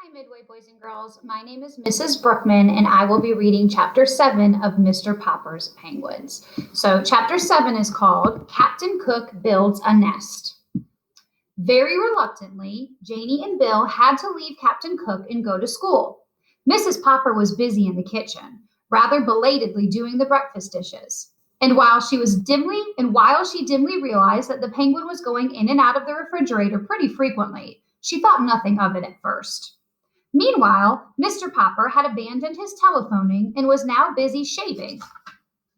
Hi, Midway boys and girls. My name is Mrs. Brookman, and I will be reading Chapter 7 of Mr. Popper's Penguins. So, Chapter 7 is called Captain Cook Builds a Nest. Very reluctantly, Janie and Bill had to leave Captain Cook and go to school. Mrs. Popper was busy in the kitchen, rather belatedly doing the breakfast dishes. And while she dimly realized that the penguin was going in and out of the refrigerator pretty frequently, she thought nothing of it at first. Meanwhile, Mr. Popper had abandoned his telephoning and was now busy shaving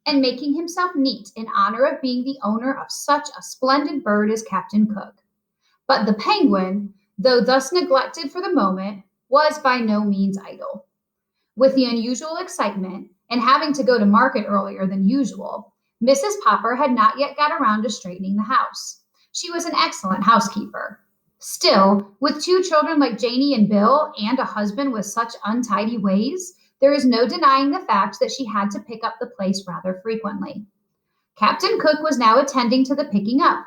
and making himself neat in honor of being the owner of such a splendid bird as Captain Cook. But the penguin, though thus neglected for the moment, was by no means idle. With the unusual excitement and having to go to market earlier than usual, Mrs. Popper had not yet got around to straightening the house. She was an excellent housekeeper. Still, with two children like Janie and Bill and a husband with such untidy ways, there is no denying the fact that she had to pick up the place rather frequently. Captain Cook was now attending to the picking up.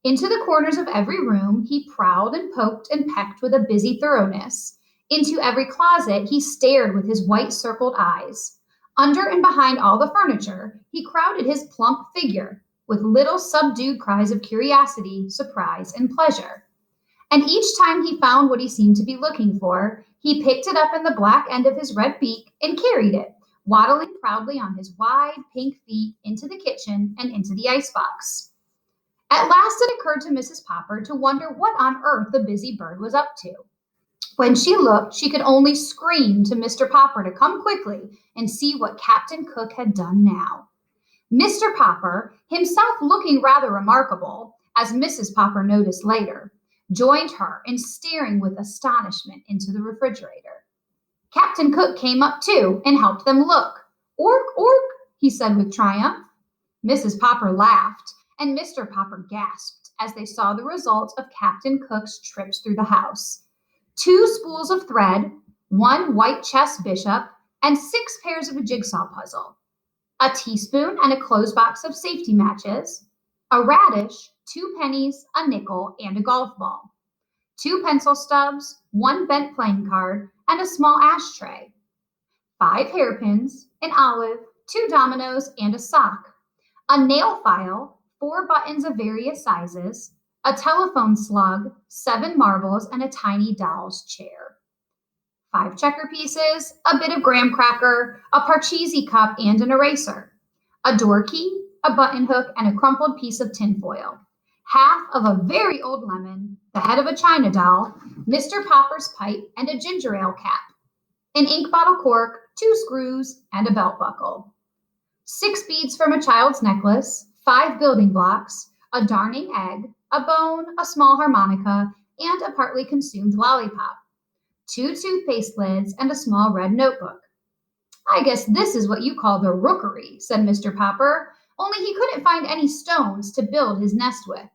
Into the corners of every room he prowled and poked and pecked with a busy thoroughness. Into every closet he stared with his white circled eyes. Under and behind all the furniture, he crowded his plump figure with little subdued cries of curiosity, surprise, and pleasure. And each time he found what he seemed to be looking for, he picked it up in the black end of his red beak and carried it, waddling proudly on his wide pink feet into the kitchen and into the icebox. At last it occurred to Mrs. Popper to wonder what on earth the busy bird was up to. When she looked, she could only scream to Mr. Popper to come quickly and see what Captain Cook had done now. Mr. Popper, himself looking rather remarkable, as Mrs. Popper noticed later, joined her in staring with astonishment into the refrigerator. Captain Cook came up too and helped them look. "Ork, ork," he said with triumph. Mrs. Popper laughed, and Mr. Popper gasped as they saw the result of Captain Cook's trips through the house. 2 spools of thread, 1 white chess bishop, and 6 pairs of a jigsaw puzzle. A teaspoon and a clothes box of safety matches, a radish, 2 pennies, a nickel, and a golf ball. 2 pencil stubs, 1 bent playing card, and a small ashtray. 5 hairpins, an olive, 2 dominoes, and a sock. A nail file, 4 buttons of various sizes, a telephone slug, 7 marbles, and a tiny doll's chair. 5 checker pieces, a bit of graham cracker, a Parcheesi cup, and an eraser. A door key, a button hook, and a crumpled piece of tinfoil. Half of a very old lemon, the head of a china doll, Mr. Popper's pipe, and a ginger ale cap. An ink bottle cork, 2 screws, and a belt buckle. 6 beads from a child's necklace, 5 building blocks, a darning egg, a bone, a small harmonica, and a partly consumed lollipop. 2 toothpaste lids, and a small red notebook. "I guess this is what you call the rookery," said Mr. Popper, only he couldn't find any stones to build his nest with.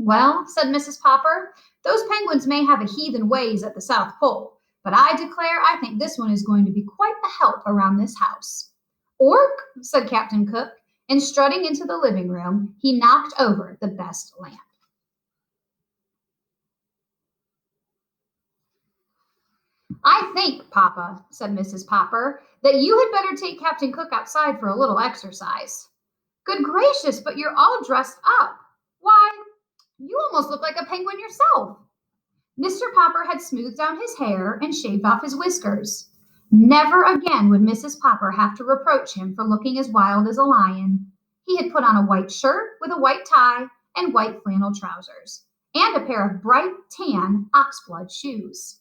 "Well," said Mrs. Popper, "those penguins may have a heathen ways at the South Pole, but I declare I think this one is going to be quite a help around this house." "Ork," said Captain Cook, and strutting into the living room, he knocked over the best lamp. "I think, Papa," said Mrs. Popper, "that you had better take Captain Cook outside for a little exercise." "Good gracious, but you're all dressed up. Why, you almost look like a penguin yourself." Mr. Popper had smoothed down his hair and shaved off his whiskers. Never again would Mrs. Popper have to reproach him for looking as wild as a lion. He had put on a white shirt with a white tie and white flannel trousers, and a pair of bright tan oxblood shoes.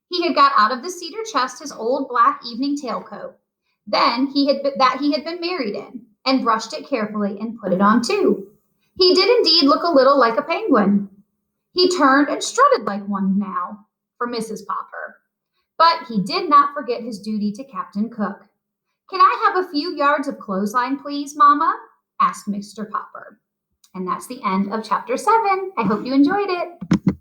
He had got out of the cedar chest his old black evening tailcoat. Then he had been married in, and brushed it carefully and put it on too. He did indeed look a little like a penguin. He turned and strutted like one now, for Mrs. Popper. But he did not forget his duty to Captain Cook. "Can I have a few yards of clothesline, please, Mama?" asked Mr. Popper. And that's the end of Chapter 7. I hope you enjoyed it.